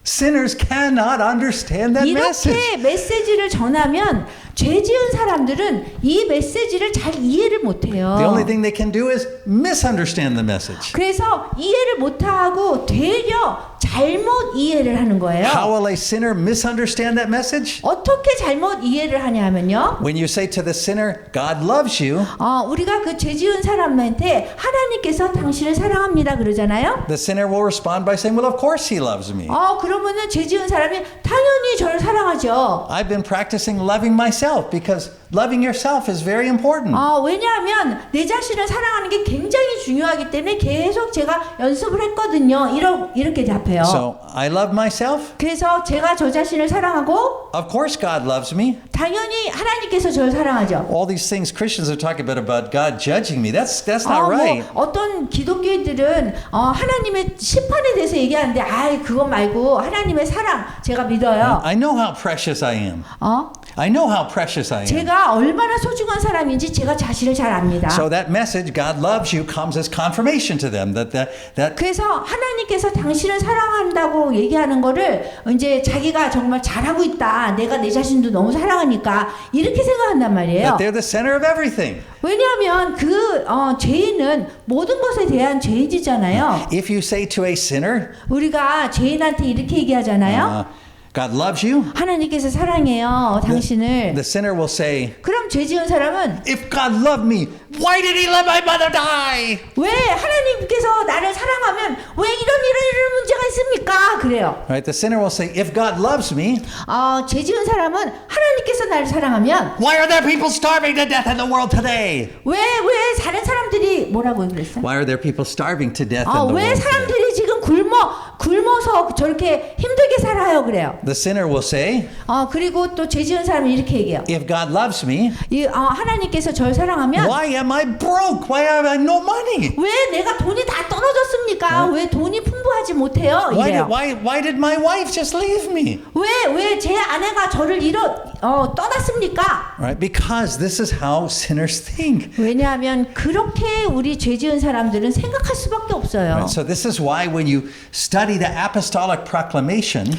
Sinners cannot understand that message. 이렇게 메시지를 전하면 죄 지은 사람들은 이 메시지를 잘 이해를 못해요. The only thing they can do is misunderstand the message. 그래서 이해를 못하고 되려 잘못 이해를 하는 거예요. How will a sinner misunderstand that message? 어떻게 잘못 이해를 하냐면요. When you say to the sinner, God loves you, 우리가 그 죄 지은 사람한테 하나님께서 당신을 사랑합니다 그러잖아요. the sinner will respond by saying, well, of course he loves me. 그러면은 죄 지은 사람이 당연히 저를 사랑하죠. I've been practicing loving myself because loving yourself is very important. 왜냐하면 내 자신을 사랑하는 게 굉장히 중요하기 때문에 계속 제가 연습을 했거든요. 이렇게 답해요. So I love myself. 그래서 제가 저 자신을 사랑하고 Of course God loves me. 당연히 하나님께서 저를 사랑하죠. All these things Christians are talking about God judging me. That's not right. 어떤 기독교인들은 하나님의 심판에 대해서 얘기하는데 그것 말고 하나님의 사랑 제가 믿어요. I know how precious I am. I know how precious I am. 제가 얼마나 소중한 사람인지 제가 자신을 잘 압니다. So that message, God loves you, comes as confirmation to them that 그래서 하나님께서 당신을 사랑한다고 얘기하는 거를 이제 자기가 정말 잘하고 있다. 내가 내 자신도 너무 사랑하니까 이렇게 생각한단 말이에요. they're the center of everything. 왜냐하면 그 죄인은 모든 것에 대한 죄인이잖아요. If you say to a sinner, 우리가 죄인한테 이렇게 얘기하잖아요. God loves you, 하나님께서 사랑해요, 당신을. the sinner will say, 그럼 죄 지은 사람은 if God loved me, why did he let my mother die? 왜 하나님께서 나를 사랑하면 왜 이런 문제가 있습니까? 그래요. Right? The sinner will say, if God loves me, 죄 지은 사람은 하나님께서 나를 사랑하면 why are there people starving to death in the world today? 왜 다른 사람들이 뭐라고 그랬어요? Why are there people starving to death in the 왜 world today? 사람들이 지금 굶어서 저렇게 힘들게 살아요? 그래요. The sinner will say, 그리고 또 죄 지은 사람은 이렇게 얘기해요. if God loves me, 하나님께서 저를 사랑하면 why am I broke? Why have I no money? 왜 내가 돈이 다 떨어졌습니까? 왜 돈이 풍부하지 못해요? 이래요. Why did my wife just leave me? 왜 제 아내가 저를 떠났습니까? Right? Because this is how sinners think. 왜냐하면 그렇게 우리 죄 지은 사람들은 생각할 수밖에 없어요. Right? So this is why when you study the apostolic proclamation,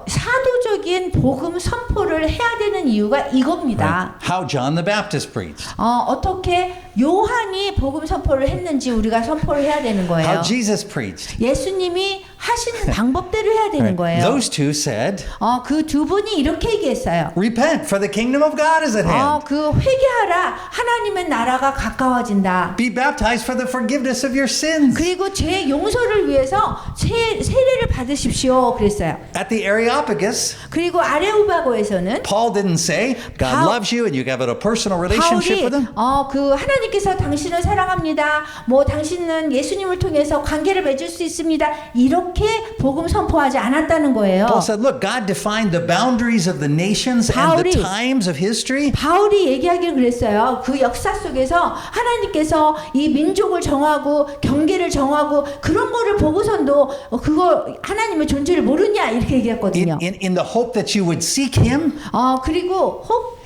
사도적인 복음 선포를 해야 되는 이유가 이겁니다. right? How John the Baptist preached, 어떻게 요한이 복음 선포를 했는지 우리가 선포를 해야 되는 거예요. how Jesus preached. 예수님이 하시는 방법대로 해야 되는 Right? 거예요. Those two said, 그 두 분이 이렇게 얘기했어요. repent, for the kingdom of God is at hand. 그 회개하라, 하나님의 나라가 가까워진다. Be baptized for the forgiveness of your sins. 그리고 죄 용서를 위해서 세례를 받으십시오. 그랬어요. At the Areopagus, 그리고 아레오바고에서는 Paul didn't say, God loves you and you have a personal relationship 바울이 with him. 그 하나님께서 당신을 사랑합니다. 당신은 예수님을 통해서 관계를 맺을 수 있습니다. 이렇게 복음 선포하지 않았다는 거예요. Paul said, look, God defined the boundaries of the nations and the times of history. 바울이 얘기하기를 그랬어요. 그 역사 속에서 하나님께서 이 민족을 정하고 경계를 정하고 그런 거를 보고선도 그거 하나님의 존재를 모르냐 이렇게 얘기했거든요. In the hope that you would seek him. 그리고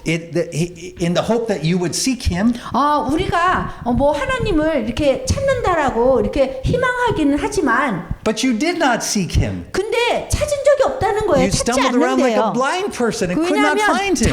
In the hope that you would seek him. 우리가 하나님을 이렇게 찾는다라고 이렇게 희망하기는 하지만 But you did not seek him. 근데 찾은 적이 없다는 거예요. You 찾지 stumbled around like a 않는데요. blind person and could not find him.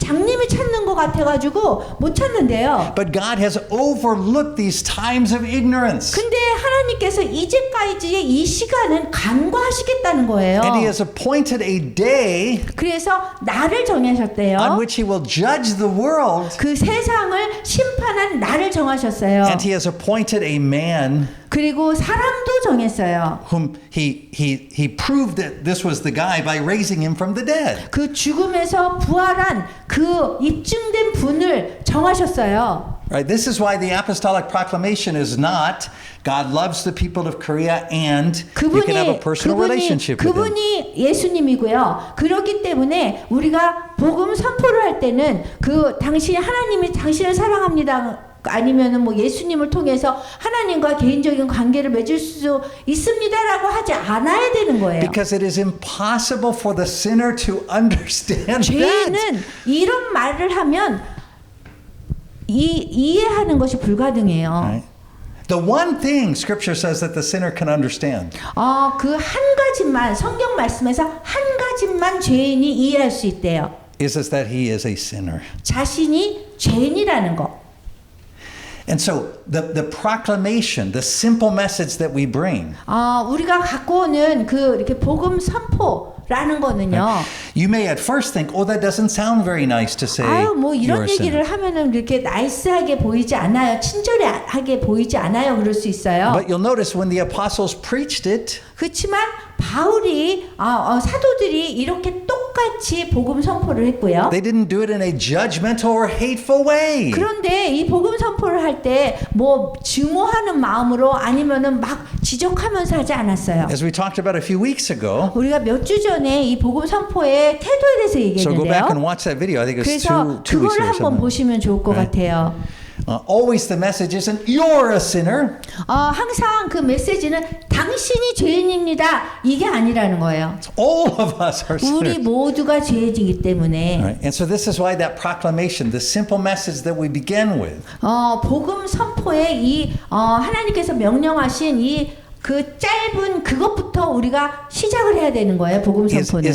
장님이 찾는 것 같아가지고 못 찾는데요. But God has overlooked these times of ignorance. 근데 하나님께서 이제까지의 이 시간은 간과하시겠다는 거예요. And he has appointed a day 그래서 날을 정하셨대요. on which he will judge the world. 그 세상을 심판한 날을 정하셨어요. And he has appointed a man 그리고 사람도 정했어요. whom he proved that this was the guy by raising him from the dead. 그 죽음에서 부활한 그 입증된 분을 정하셨어요. Right? This is why the apostolic proclamation is not God loves the people of Korea and you can have a personal relationship with him. 그분이 예수님이고요. 그렇기 때문에 우리가 복음 선포를 할 때는 그 당신 하나님이 당신을 사랑합니다. 아니면은 뭐 예수님을 통해서 하나님과 개인적인 관계를 맺을 수 있습니다라고 하지 않아야 되는 거예요. Because it is impossible for the sinner to understand that. 죄인은 이런 말을 하면 이해하는 것이 불가능해요. Right? The one thing Scripture says that the sinner can understand 그 한 가지만 성경 말씀에서 한 가지만 죄인이 이해할 수 있대요. is that he is a sinner. 자신이 죄인이라는 거. And so the proclamation, the simple message that we bring. 우리가 갖고 오는 그 이렇게 복음 선포라는 거는요. You may at first think, oh, that doesn't sound very nice to say 뭐 you're 이런 a sinner. 얘기를 하면은 이렇게 나이스하게 보이지 않아요. 친절하게 보이지 않아요. 그럴 수 있어요. But you'll notice when the apostles preached it, 그렇지만 바울이 사도들이 이렇게 똑같이 복음 선포를 했고요. they didn't do it in a judgmental or hateful way. 그런데 이 복음 선포를 할 때 뭐 증오하는 마음으로 아니면은 막 지적하면서 하지 않았어요. As we talked about a few weeks ago. 우리가 몇 주 전에 이 복음 선포의 태도에 대해서 So go back and 얘기했는데요. watch that video. I think it was 그래서 two weeks 그걸 ago. or 한번 something. 보시면 좋을 것 같아요. Always the message isn't you're a sinner. 항상 그 메시지는 당신이 죄인입니다. 이게 아니라는 거예요. All of us are 우리 sinners. 모두가 죄인이기 때문에 Right? And so this is why that proclamation, the simple message that we begin with, 복음 선포에 이 하나님께서 명령하신 이 그 짧은 그것부터 우리가 시작을 해야 되는 거예요. 복음 선포는.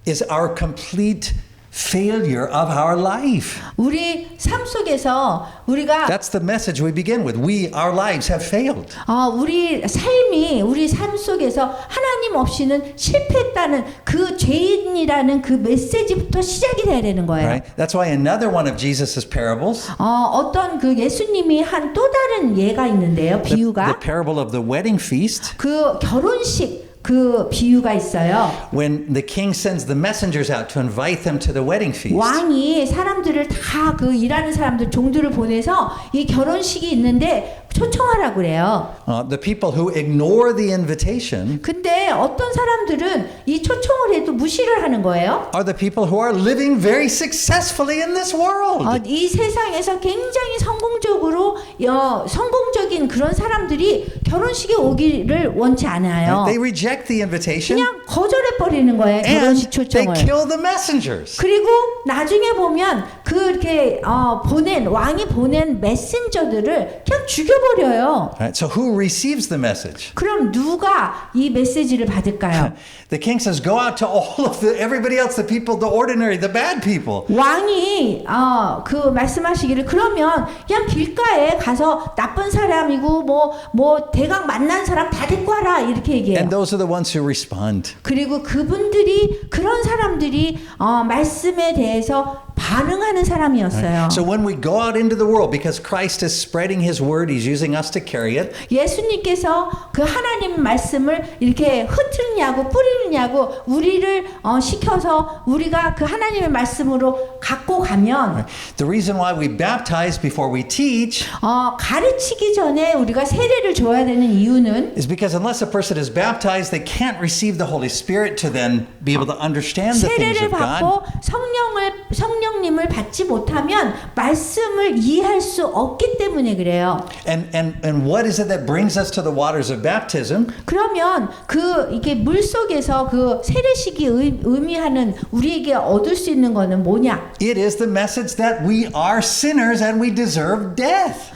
is our complete failure of our life. 우리 삶 속에서 우리가 That's the message we begin with. Our lives have failed. 우리 삶 속에서 하나님 없이는 실패했다는 그 죄인이라는 그 메시지부터 시작이 돼야 되는 거예요. Right? That's why another one of Jesus' parables, 어떤 그 예수님이 한 또 다른 예가 있는데요. the 비유가 parable of the wedding feast, 그 결혼식 그 비유가 있어요. when the king sends the messengers out to invite them to the wedding feast. 왕이 사람들을 다 그 일하는 사람들 종들을 보내서 이 결혼식이 있는데 초청하라고 그래요. The people who ignore the invitation 근데 어떤 사람들은 이 초청을 해도 무시를 하는 거예요. are the people who are living very successfully in this world. 이 세상에서 굉장히 성공적인 그런 사람들이 결혼식에 오기를 원치 않아요. They reject the invitation 그냥 거절해 버리는 거예요. and 결혼식 they 초청을. kill the messengers. 그리고 나중에 보면 그렇게 왕이 보낸 메신저들을 그냥 죽여버려요. Right? So who receives the message? 그럼 누가 이 메시지를 받을까요? The king says, go out to all of everybody else, the people, the ordinary, the bad people. 왕이 그 말씀하시기를 그러면 그냥 길가에 가서 나쁜 사람이고 뭐 대강 만난 사람 다 데리고 와라 이렇게 얘기해요. And those are the ones who respond. 그리고 그런 사람들이 말씀에 대해서 반응하는 사람이었어요. So when we go out into the world, because Christ is spreading His word, He's using us to carry it. 예수님께서 그 하나님 말씀을 이렇게 흩트느냐고 뿌리느냐고 우리를 시켜서 우리가 그 하나님의 말씀으로 갖고 가면 The reason why we baptize before we teach 가르치기 전에 우리가 세례를 줘야 되는 이유는 is because unless a person is baptized, they can't receive the Holy Spirit to then be able to understand the things 세례를 of God. 받고 성령님을 받지 못하면 말씀을 이해할 수 없기 때문에 그래요. And what is it that brings us to the waters of baptism? 그러면 이게 물 속에서 그 세례식이 의미하는 우리에게 얻을 수 있는 거는 뭐냐? It is the message that we are sinners and we deserve death.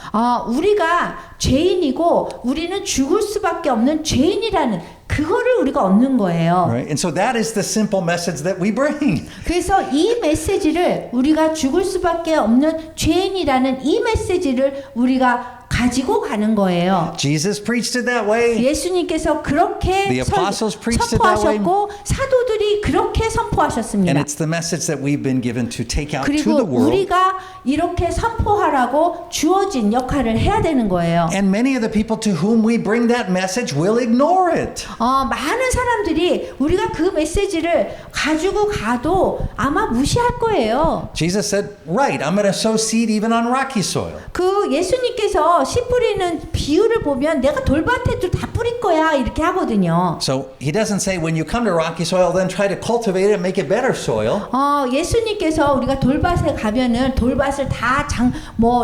우리가 죄인이고 우리는 죽을 수밖에 없는 죄인이라는 그거를 우리가 얻는 거예요. Right? And so that is the simple message that we bring. 그래서 이 메시지를 우리가 죽을 수밖에 없는 죄인이라는 이 메시지를 우리가 가지고 가는 거예요. Jesus preached it that way. 예수님께서 그렇게 The apostles preached it that way. 선포하셨고 사도들이 그렇게 And 선포하셨습니다. it's the message that we've been given to take out to 그리고 the world. 우리가 이렇게 선포하라고 주어진 역할을 해야 되는 거예요. And many of the people to whom we bring that message will ignore it. 많은 사람들이 우리가 그 메시지를 가지고 가도 아마 무시할 거예요. Jesus said, right, I'm going to sow seed even on rocky soil. 그 예수님께서 씨 뿌리는 비유를 보면 내가 돌밭에도 다 뿌릴 거야 이렇게 하거든요. So he doesn't say when you come to rocky soil, then try to cultivate it and make it better soil. 예수님께서 우리가 돌밭에 가면은 돌밭을 다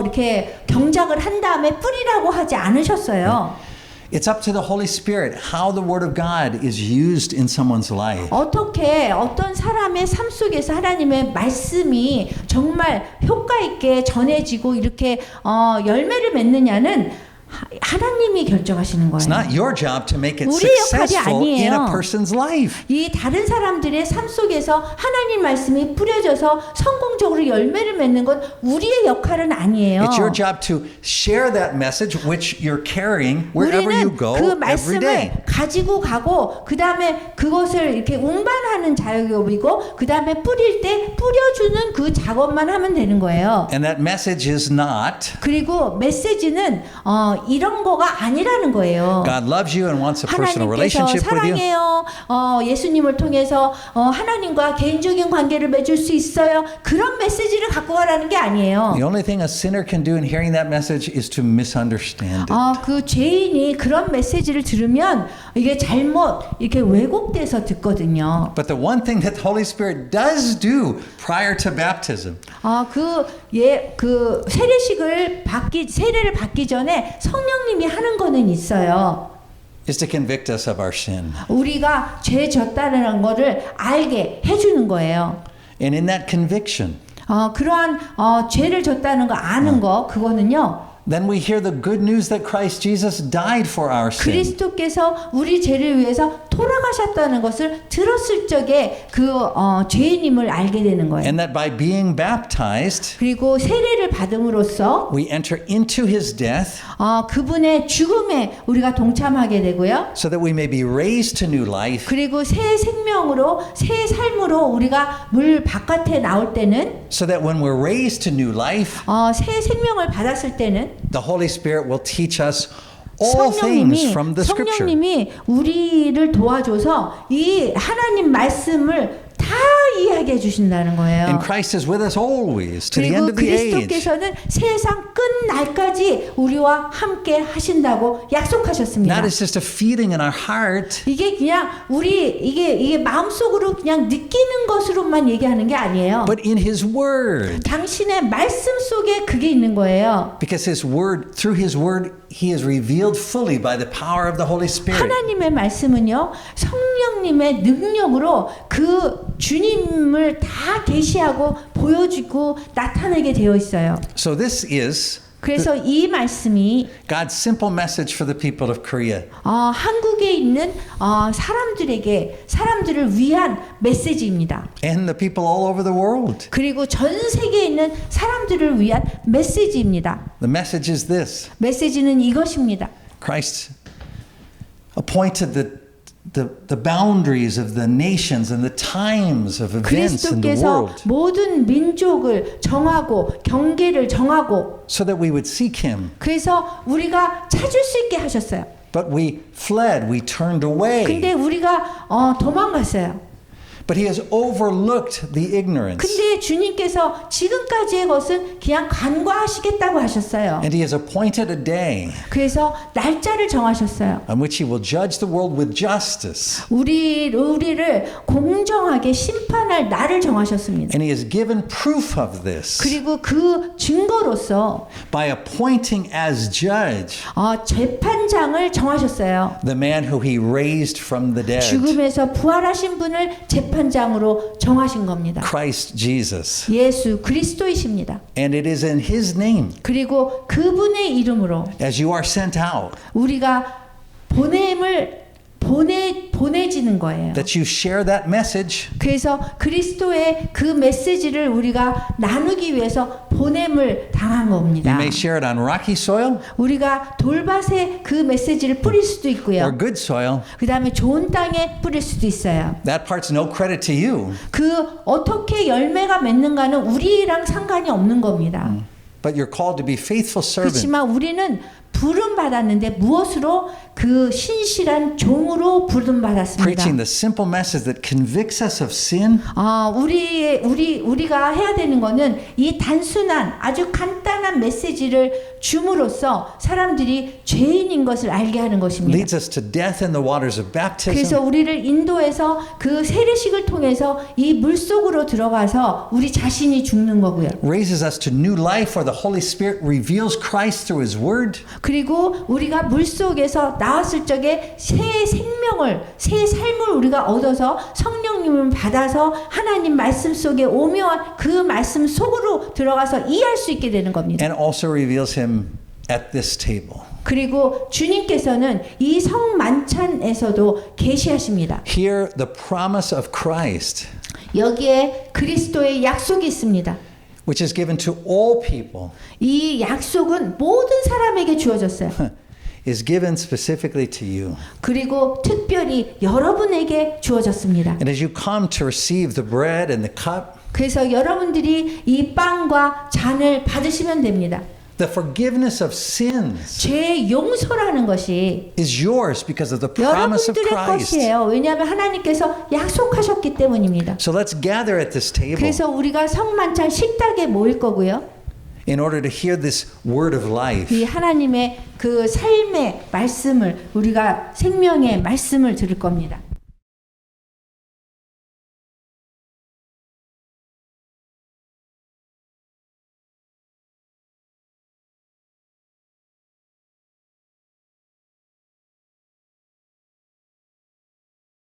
이렇게 경작을 한 다음에 뿌리라고 하지 않으셨어요. It's up to the Holy Spirit how the Word of God is used in someone's life. 어떻게 어떤 사람의 삶 속에서 하나님의 말씀이 정말 효과 있게 전해지고 이렇게 열매를 맺느냐는 하나님이 결정하시는 It's 거예요. not your job to make it 우리의 역할이 successful in 아니에요. a person's life. 이 다른 사람들의 삶 속에서 하나님 말씀이 뿌려져서 성공적으로 열매를 맺는 건 우리의 역할은 아니에요. It's your job to share that message which you're carrying wherever you 우리는 go 그 every day. 말씀을 가지고 가고 그 다음에 그것을 이렇게 운반하는 작업이고 그 다음에 뿌릴 때 뿌려주는 그 작업만 하면 되는 거예요. And that message is not 그리고 메시지는 이런 거가 아니라는 거예요. God loves you and wants a personal 하나님께서 relationship with you. 사랑해요. 예수님을 통해서 하나님과 개인적인 관계를 맺을 수 있어요. 그런 메시지를 갖고 가라는 게 아니에요. The only thing a sinner can do in hearing that message is to misunderstand it. 그 죄인이 그런 메시지를 들으면 이게 잘못 이렇게 왜곡돼서 듣거든요. But the one thing that the Holy Spirit does do prior to baptism 그 세례를 받기 전에 성령님이 하는 거는 있어요. is to convict us of our sin. 우리가 죄 졌다는 거를 알게 해주는 거예요. And in that conviction, 그러한 죄를 졌다는 거 아는 거 그거는요. then we hear the good news that Christ Jesus died for our sin. 그리스도께서 우리 죄를 위해서 돌아가셨다는 것을 들었을 적에 그 죄인임을 알게 되는 거예요. And that by being baptized, 그리고 세례를 받음으로써 we enter into his death 그분의 죽음에 우리가 동참하게 되고요. so that we may be raised to new life, 그리고 새 생명으로 새 삶으로 우리가 물 바깥에 나올 때는 so that when we're raised to new life, 새 생명을 받았을 때는 the Holy Spirit will teach us all things from the scripture. 성령님이 우리를 도와줘서 이 하나님 말씀을 다 이해하게 해주신다는 거예요. And Christ is with us always to the end 그리고 of the age. 그리스도께서는 세상 끝날까지 우리와 함께 하신다고 약속하셨습니다. That is just a feeling in our heart, 이게 그냥 이게 마음속으로 그냥 느끼는 것으로만 얘기하는 게 아니에요. but in his word. 당신의 말씀 속에 그게 있는 거예요. Because his word, through his word, he is revealed fully by the power of the Holy Spirit. 하나님의 말씀은요, 성령님의 능력으로 그 주님을 다 계시하고 보여주고 나타내게 되어 있어요. So this is 그래서 이 말씀이 God's simple message for the people of Korea. 한국에 있는 사람들을 위한 메시지입니다. And the people all over the world. 그리고 전 세계에 있는 사람들을 위한 메시지입니다. The message is this. 메시지는 이것입니다. Christ appointed the boundaries of the nations and the times of events in the 그리스도께서 world 모든 민족을 정하고 경계를 정하고 so that we would seek him. 그래서 우리가 찾을 수 있게 하셨어요. But we fled, we turned away. 근데 우리가 도망갔어요. But he has overlooked the ignorance. 근데 주님께서 지금까지의 것은 그냥 간과하시겠다고 하셨어요. And he has appointed a day 그래서 날짜를 정하셨어요. on which he will judge the world with justice. 우리를 공정하게 심판할 날을 정하셨습니다. And he has given proof of this 그리고 그 증거로서 by appointing as judge 재판장을 정하셨어요. the man who he raised from the dead, 죽음에서 부활하신 분을 재판장으로 정하신 겁니다. Christ Jesus. 예수 그리스도이십니다. And it is in his name, 그리고 그분의 이름으로 as you are sent out, 우리가 보내지는 거예요. that you share that message 그래서 그리스도의 그 메시지를 우리가 나누기 위해서 보냄을 당한 You 겁니다. may share it on rocky soil 우리가 돌밭에 그 메시지를 뿌릴 수도 or 있고요. good soil. 그 다음에 좋은 땅에 뿌릴 수도 있어요. That part's no credit to you, 그 어떻게 열매가 맺는가는 우리랑 상관이 없는 겁니다. but you're called to be faithful servant. 그렇지만 우리는 부름 받았는데 무엇으로 그 신실한 종으로 부름 받았습니다. Preaching the simple message that convicts us of sin 우리가 해야 되는 거는 이 단순한 아주 간단한 메시지를 줌으로써 사람들이 죄인인 것을 알게 하는 것입니다. leads us to death in the waters of 그래서 baptism, 우리를 인도해서 그 세례식을 통해서 이 물속으로 들어가서 우리 자신이 죽는 거고요. raises us to new life where the Holy Spirit reveals Christ through His Word, 그리고 우리가 물속에서 나왔을 적에 새 생명을, 새 삶을 우리가 얻어서 성령님을 받아서 하나님 말씀 속에 오묘한 그 말씀 속으로 들어가서 이해할 수 있게 되는 겁니다. and also reveals Him at this table. 그리고 주님께서는 이 성만찬에서도 계시하십니다. Here, the promise of Christ, 여기에 그리스도의 약속이 있습니다. which is given to all people, 이 약속은 모든 사람에게 주어졌어요. is given specifically to you. 그리고 특별히 여러분에게 주어졌습니다. And as you come to receive the bread and the cup, 그래서 여러분들이 이 빵과 잔을 받으시면 됩니다. the forgiveness of sins 죄 용서라는 것이 is yours because of the promise of 여러분들의 Christ. 것이에요. 왜냐하면 하나님께서 약속하셨기 때문입니다. So let's gather at this table 그래서 우리가 성만찬 식탁에 모일 거고요. in order to hear this word of life. 이 하나님의 그 삶의 말씀을 우리가 생명의 말씀을 들을 겁니다.